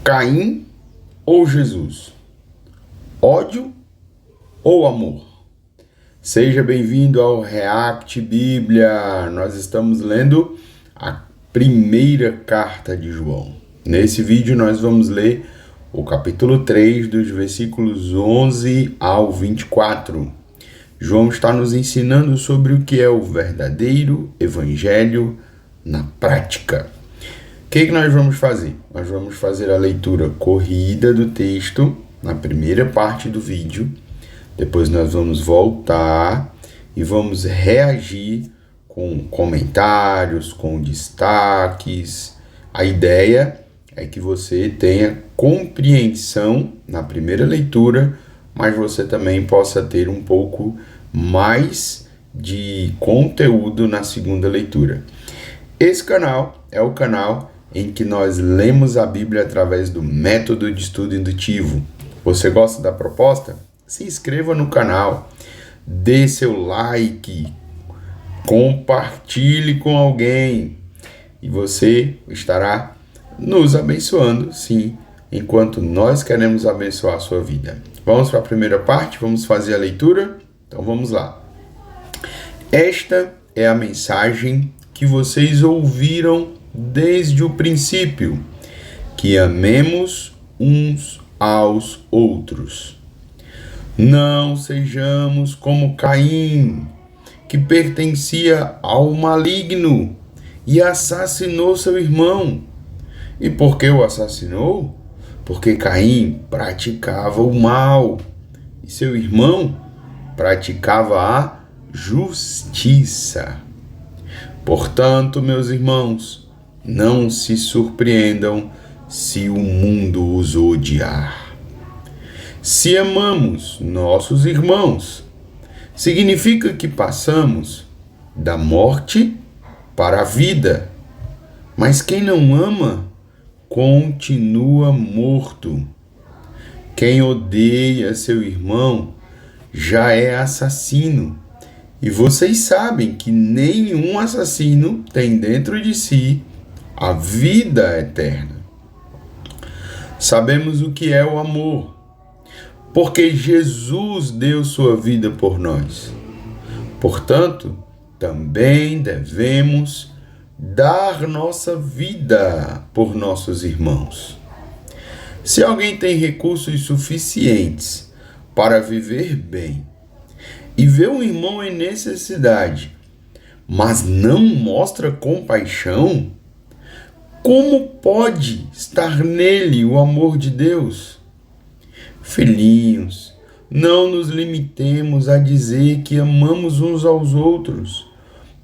Caim ou Jesus? Ódio ou amor? Seja bem-vindo ao React Bíblia. Nós estamos lendo a primeira carta de João. Nesse vídeo nós vamos ler o capítulo 3, dos versículos 11 ao 24. João está nos ensinando sobre o que é o verdadeiro evangelho na prática. O que nós vamos fazer? Nós vamos fazer a leitura corrida do texto na primeira parte do vídeo. Depois nós vamos voltar e vamos reagir com comentários, com destaques. A ideia é que você tenha compreensão na primeira leitura, mas você também possa ter um pouco mais de conteúdo na segunda leitura. Esse canal é o canal em que nós lemos a Bíblia através do método de estudo indutivo. Você gosta da proposta? Se inscreva no canal, dê seu like, compartilhe com alguém e você estará nos abençoando, sim, enquanto nós queremos abençoar a sua vida. Vamos para a primeira parte, vamos fazer a leitura? Então vamos lá. Esta é a mensagem que vocês ouviram desde o princípio, que amemos uns aos outros. Não sejamos como Caim, que pertencia ao maligno e assassinou seu irmão. E por que o assassinou? Porque Caim praticava o mal e seu irmão praticava a justiça. Portanto, meus irmãos, não se surpreendam se o mundo os odiar. Se amamos nossos irmãos, significa que passamos da morte para a vida. Mas quem não ama, continua morto. Quem odeia seu irmão já é assassino. E vocês sabem que nenhum assassino tem dentro de si a vida eterna. Sabemos o que é o amor, porque Jesus deu sua vida por nós. Portanto, também devemos dar nossa vida por nossos irmãos. Se alguém tem recursos suficientes para viver bem e vê um irmão em necessidade, mas não mostra compaixão, como pode estar nele o amor de Deus? Filhinhos, não nos limitemos a dizer que amamos uns aos outros.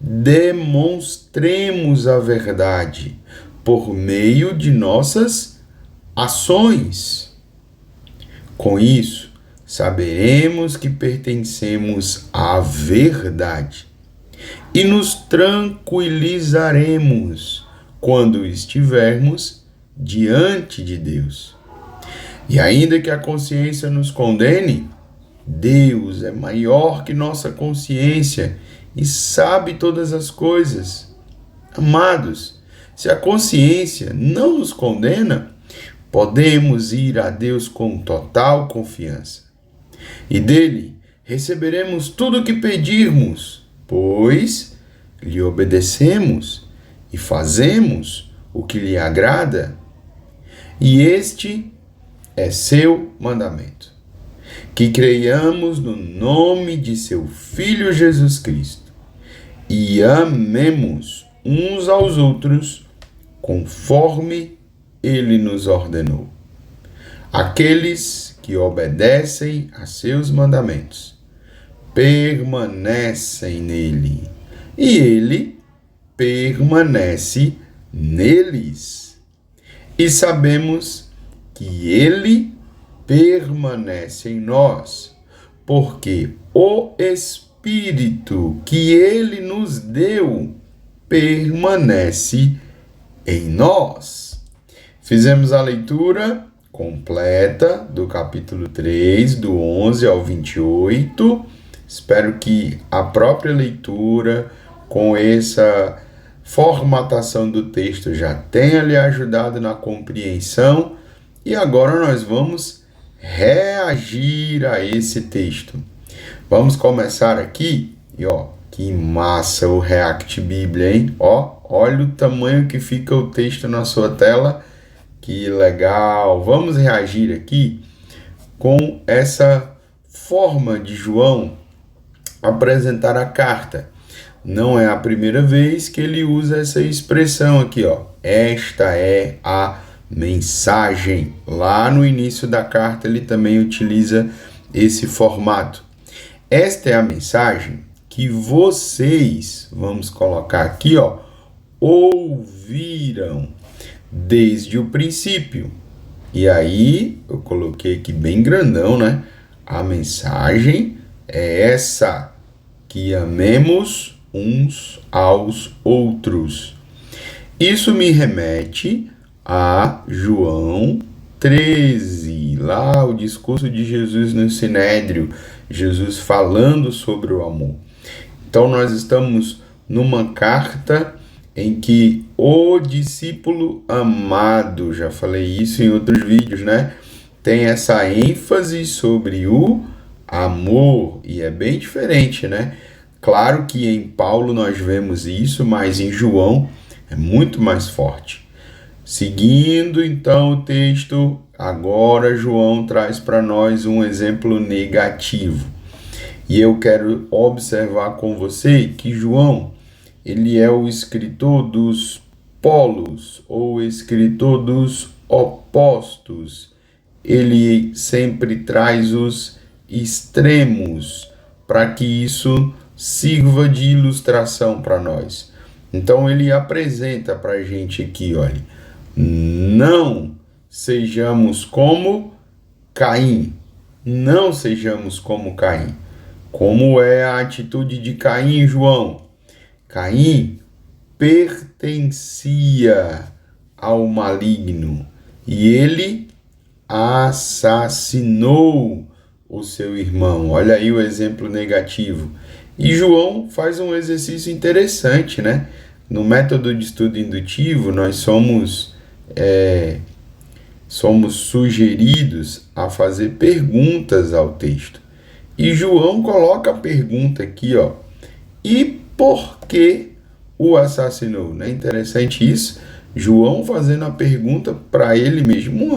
Demonstremos a verdade por meio de nossas ações. Com isso, saberemos que pertencemos à verdade e nos tranquilizaremos quando estivermos diante de Deus. E ainda que a consciência nos condene, Deus é maior que nossa consciência e sabe todas as coisas. Amados, se a consciência não nos condena, podemos ir a Deus com total confiança. E dele receberemos tudo o que pedirmos, pois lhe obedecemos e fazemos o que lhe agrada. E este é seu mandamento: que creiamos no nome de seu Filho Jesus Cristo e amemos uns aos outros conforme ele nos ordenou. Aqueles que obedecem a seus mandamentos permanecem nele e ele permanece neles. E sabemos que ele permanece em nós, porque o Espírito que ele nos deu permanece em nós. Fizemos a leitura completa do capítulo 3, do 11 ao 28. Espero que a própria leitura, com essa formatação do texto, já tenha lhe ajudado na compreensão E agora nós vamos reagir a esse texto. Vamos começar aqui, e ó, que massa o React Bíblia, hein? Ó, olha o tamanho que fica o texto na sua tela, que legal! Vamos reagir aqui com essa forma de João apresentar a carta. Não é a primeira vez que ele usa essa expressão aqui, ó. Esta é a mensagem. Lá no início da carta ele também utiliza esse formato. Esta é a mensagem que vocês, vamos colocar aqui, ó, ouviram desde o princípio. E aí, eu coloquei aqui bem grandão, né? A mensagem é essa, que amemos uns aos outros. Isso me remete a João 13, lá o discurso de Jesus no Sinédrio, Jesus falando sobre o amor. Então nós estamos numa carta em que o discípulo amado, já falei isso em outros vídeos, né? Tem essa ênfase sobre o amor, e é bem diferente, né? Claro que em Paulo nós vemos isso, mas em João é muito mais forte. Seguindo então o texto, agora João traz para nós um exemplo negativo. E eu quero observar com você que João, ele é o escritor dos polos, ou escritor dos opostos. Ele sempre traz os extremos para que isso sirva de ilustração para nós. Então ele apresenta para a gente aqui, olha, não sejamos como Caim. Não sejamos como Caim. Como é a atitude de Caim, João? Caim pertencia ao maligno e ele assassinou o seu irmão. Olha aí o exemplo negativo. E João faz um exercício interessante, né? No método de estudo indutivo, nós somos sugeridos a fazer perguntas ao texto. E João coloca a pergunta aqui, ó. E por que o assassinou? Não é interessante isso? João fazendo a pergunta para ele mesmo,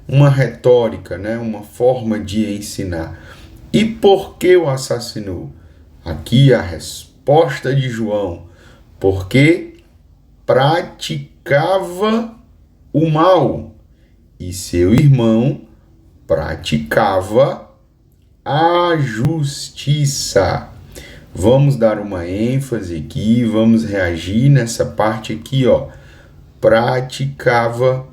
uma retórica, né? Uma forma de ensinar. E por que o assassinou? Aqui a resposta de João. Porque praticava o mal e seu irmão praticava a justiça. Vamos dar uma ênfase aqui, vamos reagir nessa parte aqui, ó. Praticava.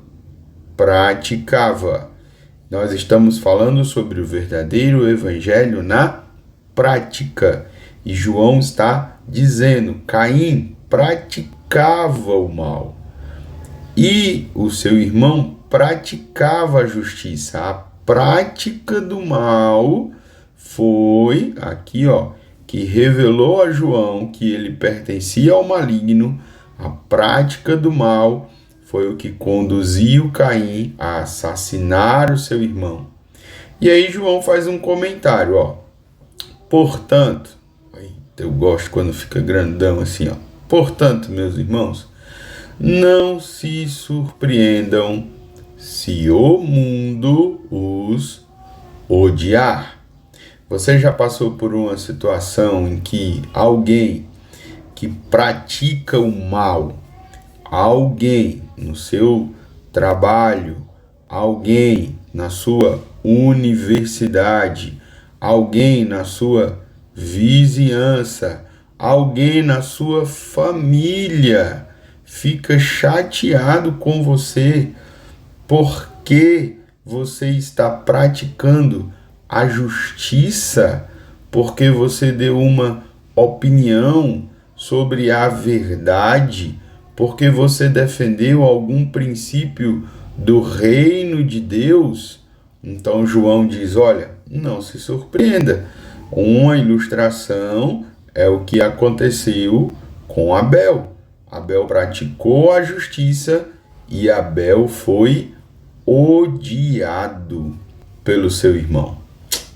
Nós estamos falando sobre o verdadeiro evangelho na prática. E João está dizendo, Caim praticava o mal e o seu irmão praticava a justiça. A prática do mal foi aqui, ó, que revelou a João que ele pertencia ao maligno. A prática do mal foi o que conduziu Caim a assassinar o seu irmão. E aí João faz um comentário, ó. Portanto, eu gosto quando fica grandão assim, ó. Portanto, meus irmãos, não se surpreendam se o mundo os odiar. Você já passou por uma situação em que alguém que pratica o mal, alguém no seu trabalho, alguém na sua universidade, alguém na sua vizinhança, alguém na sua família fica chateado com você porque você está praticando a justiça, porque você deu uma opinião sobre a verdade, porque você defendeu algum princípio do reino de Deus. Então João diz, olha, não se surpreenda. Uma ilustração é o que aconteceu com Abel. Abel praticou a justiça e Abel foi odiado pelo seu irmão.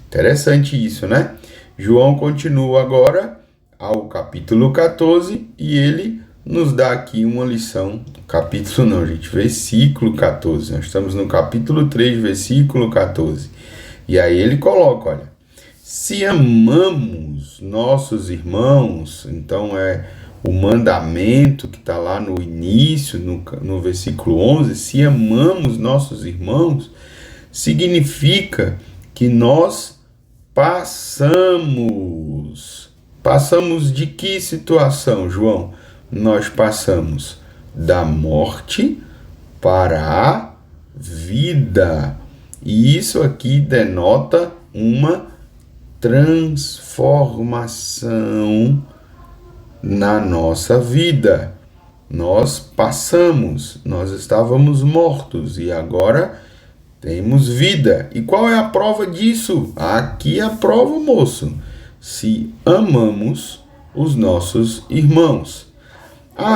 Interessante isso, né? João continua agora ao capítulo 14 e ele nos dá aqui uma lição. Capítulo não, gente, versículo 14. Nós estamos no capítulo 3, versículo 14. E aí ele coloca, olha, se amamos nossos irmãos, então é o mandamento que está lá no início, no versículo 11, se amamos nossos irmãos, significa que nós passamos. Passamos de que situação, João? Nós passamos da morte para a vida. E isso aqui denota uma transformação na nossa vida. Nós passamos, nós estávamos mortos e agora temos vida. E qual é a prova disso? Aqui é a prova, moço. Se amamos os nossos irmãos.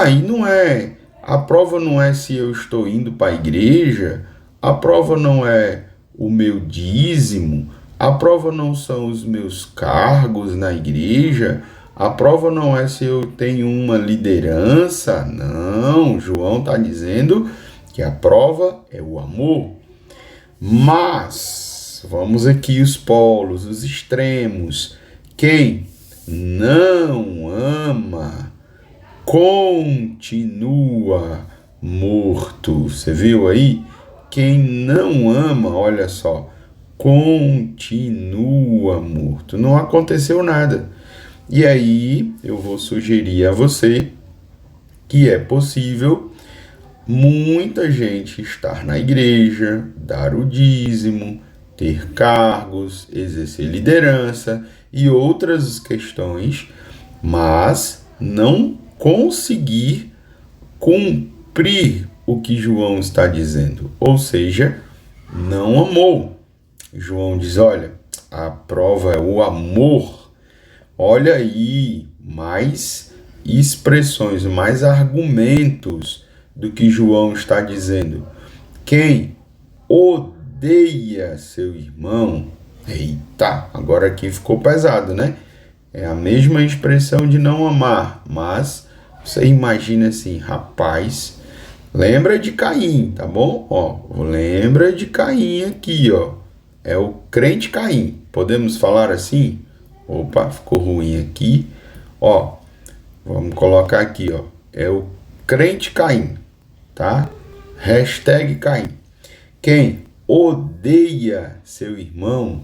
E não é. A prova não é se eu estou indo para a igreja. A prova não é o meu dízimo. A prova não são os meus cargos na igreja. A prova não é se eu tenho uma liderança. Não, João está dizendo que a prova é o amor. Mas, vamos aqui os polos, os extremos. Quem não ama continua morto. Você viu aí? Quem não ama, olha só, continua morto. Não aconteceu nada. E aí eu vou sugerir a você que é possível muita gente estar na igreja, dar o dízimo, ter cargos, exercer liderança e outras questões, mas não conseguir cumprir o que João está dizendo, ou seja, não amou. João diz, olha, a prova é o amor. Olha aí, mais expressões, mais argumentos do que João está dizendo. Quem odeia seu irmão, eita, agora aqui ficou pesado, né? É a mesma expressão de não amar, mas você imagina assim, rapaz, lembra de Caim, tá bom? Lembra de Caim aqui, é o crente Caim, podemos falar assim? Opa, ficou ruim aqui. Vamos colocar aqui, é o crente Caim, tá? Hashtag Caim. Quem odeia seu irmão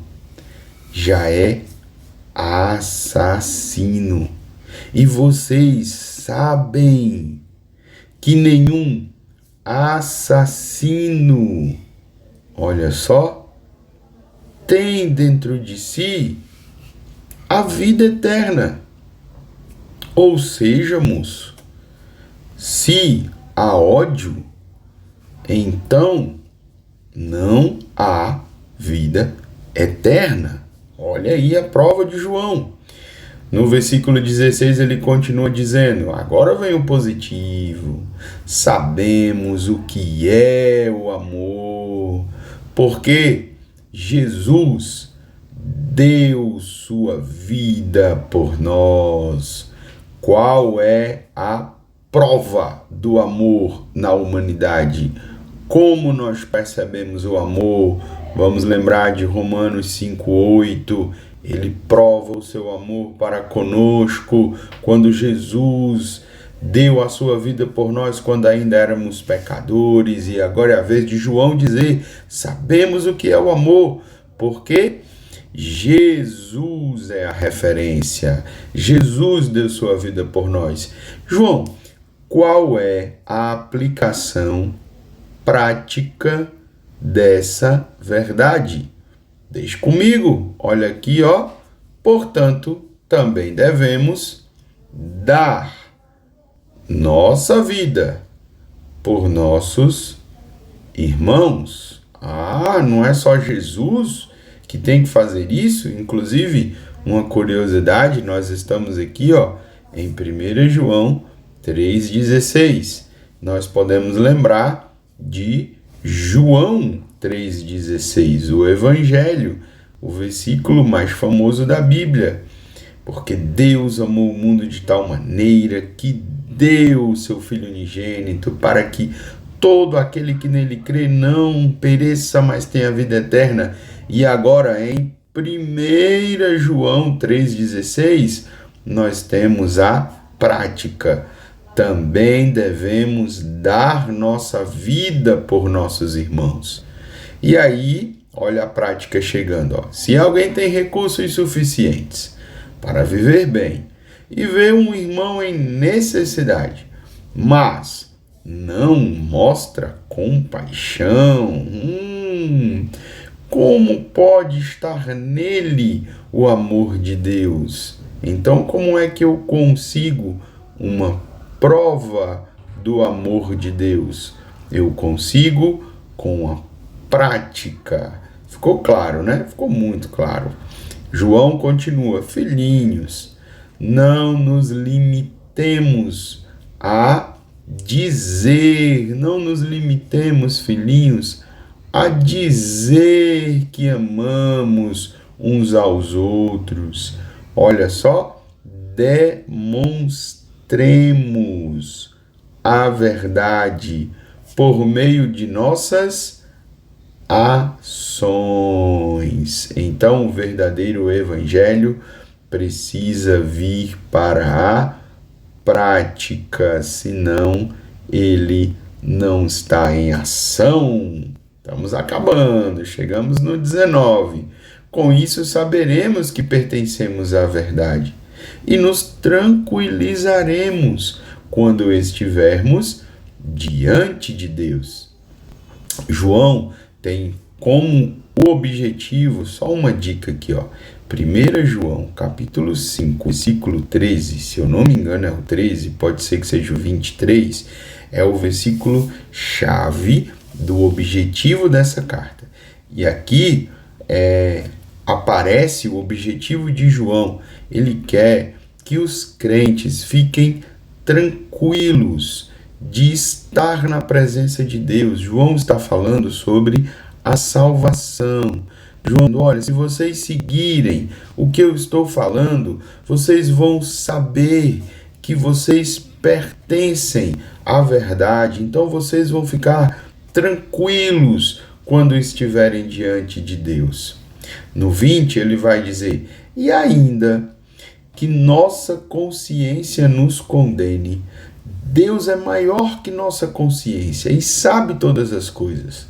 já é assassino. E vocês sabem que nenhum assassino, olha só, tem dentro de si a vida eterna. Ou seja, moço, se há ódio, então não há vida eterna. Olha aí a prova de João. No versículo 16 ele continua dizendo, agora vem o positivo, sabemos o que é o amor, porque Jesus deu sua vida por nós. Qual é a prova do amor na humanidade? Como nós percebemos o amor? Vamos lembrar de Romanos 5:8. Ele prova o seu amor para conosco quando Jesus deu a sua vida por nós quando ainda éramos pecadores. E agora é a vez de João dizer, sabemos o que é o amor, porque Jesus é a referência. Jesus deu sua vida por nós. João, qual é a aplicação prática dessa verdade? Deixe comigo. Olha aqui, Portanto, também devemos dar nossa vida por nossos irmãos. Não é só Jesus que tem que fazer isso. Inclusive, uma curiosidade, nós estamos aqui, em 1 João 3,16. Nós podemos lembrar de João 3,16, o Evangelho, o versículo mais famoso da Bíblia. Porque Deus amou o mundo de tal maneira que deu o seu Filho unigênito para que todo aquele que nele crê não pereça, mas tenha vida eterna. E agora em 1 João 3,16, nós temos a prática. Também devemos dar nossa vida por nossos irmãos. E aí, olha a prática chegando. Ó. Se alguém tem recursos suficientes para viver bem e vê um irmão em necessidade, mas não mostra compaixão, como pode estar nele o amor de Deus? Então, como é que eu consigo uma prova do amor de Deus? Eu consigo com a prática. Ficou claro, né? Ficou muito claro. João continua: filhinhos, não nos limitemos a dizer, não nos limitemos, filhinhos, a dizer que amamos uns aos outros. Olha só, demonstremos a verdade por meio de nossas ações. Então, o verdadeiro evangelho precisa vir para a prática, senão ele não está em ação. Estamos acabando, chegamos no 19. Com isso saberemos que pertencemos à verdade e nos tranquilizaremos quando estivermos diante de Deus. João tem como objetivo, só uma dica aqui, ó, 1 João, capítulo 5, versículo 13, se eu não me engano é o 13, pode ser que seja o 23, é o versículo chave do objetivo dessa carta. E aqui aparece o objetivo de João. Ele quer que os crentes fiquem tranquilos de estar na presença de Deus. João está falando sobre a salvação. João, olha, se vocês seguirem o que eu estou falando, vocês vão saber que vocês pertencem à verdade. Então vocês vão ficar tranquilos quando estiverem diante de Deus. No 20 ele vai dizer: e ainda que nossa consciência nos condene, Deus é maior que nossa consciência e sabe todas as coisas.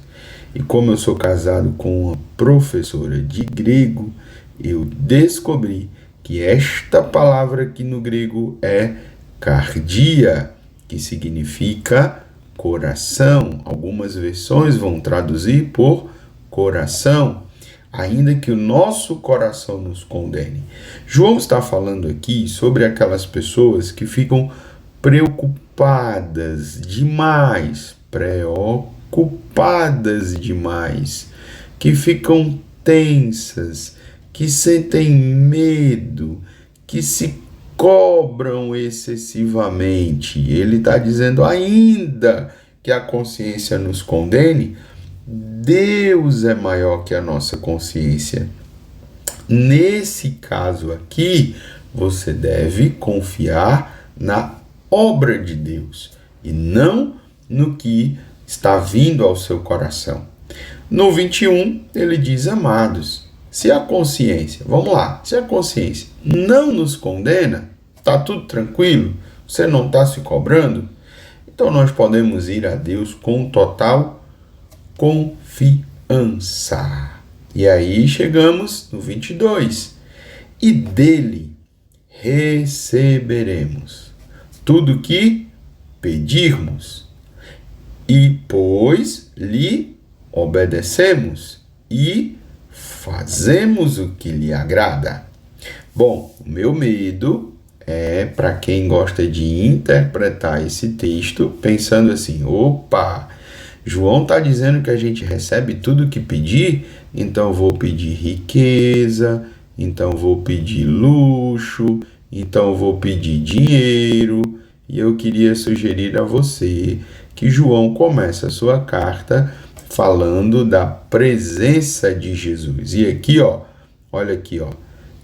E como eu sou casado com uma professora de grego, eu descobri que esta palavra aqui no grego é cardia, que significa coração. Algumas versões vão traduzir por coração. Ainda que o nosso coração nos condene. João está falando aqui sobre aquelas pessoas que ficam preocupadas demais, que ficam tensas, que sentem medo, que se cobram excessivamente. Ele está dizendo, ainda que a consciência nos condene, Deus é maior que a nossa consciência. Nesse caso aqui, você deve confiar na obra de Deus e não no que está vindo ao seu coração. No 21, ele diz: amados, se a consciência, vamos lá, se a consciência não nos condena, está tudo tranquilo, você não está se cobrando, então nós podemos ir a Deus com total confiança. E aí chegamos no 22. E dele receberemos tudo que pedirmos, e pois lhe obedecemos e fazemos o que lhe agrada. Bom, o meu medo é para quem gosta de interpretar esse texto pensando assim: opa, João está dizendo que a gente recebe tudo o que pedir, então vou pedir riqueza, então vou pedir luxo, então vou pedir dinheiro. E eu queria sugerir a você que João começa a sua carta falando da presença de Jesus. E aqui, olha aqui,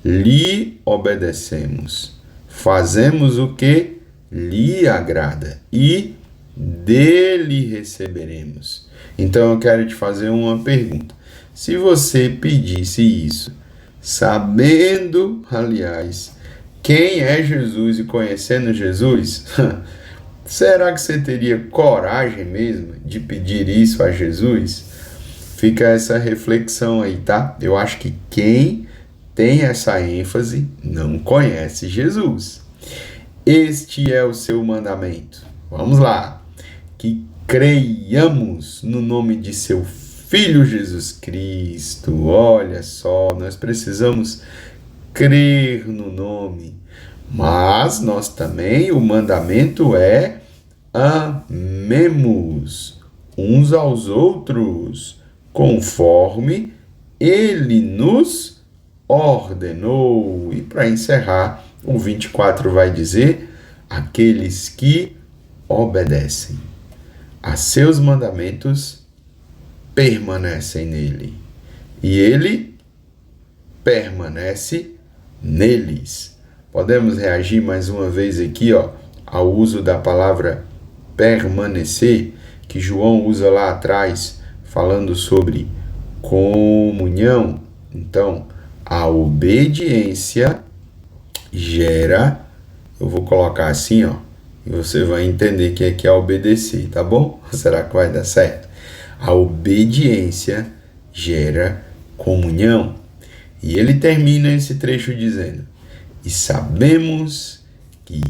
lhe obedecemos, fazemos o que lhe agrada e dele receberemos. Então eu quero te fazer uma pergunta. Se você pedisse isso, sabendo, aliás, quem é Jesus e conhecendo Jesus, será que você teria coragem mesmo de pedir isso a Jesus? Fica essa reflexão aí, tá? Eu acho que quem tem essa ênfase não conhece Jesus. Este é o seu mandamento. Vamos lá. Que creiamos no nome de seu Filho Jesus Cristo. Olha só, nós precisamos crer no nome. Mas nós também, o mandamento é amemos uns aos outros, conforme Ele nos ordenou. E para encerrar, o 24 vai dizer: aqueles que obedecem a seus mandamentos permanecem nele, e ele permanece neles. Podemos reagir mais uma vez aqui, ao uso da palavra permanecer, que João usa lá atrás, falando sobre comunhão. Então, a obediência gera, eu vou colocar assim, e você vai entender que é obedecer, tá bom? Será que vai dar certo? A obediência gera comunhão. E ele termina esse trecho dizendo: e sabemos que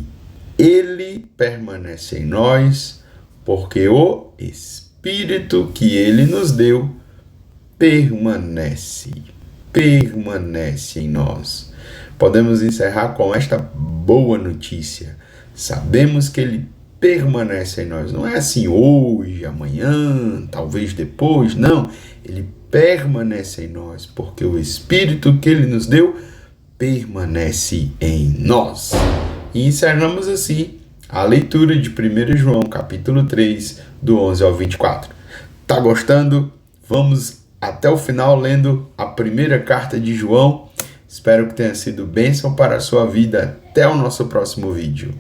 ele permanece em nós, porque o Espírito que ele nos deu permanece em nós. Podemos encerrar com esta boa notícia. Sabemos que ele permanece em nós. Não é assim hoje, amanhã, talvez depois. Não. Ele permanece em nós, porque o Espírito que ele nos deu permanece em nós. E encerramos assim a leitura de 1 João, capítulo 3, do 11 ao 24. Tá gostando? Vamos até o final lendo a primeira carta de João. Espero que tenha sido bênção para a sua vida. Até o nosso próximo vídeo.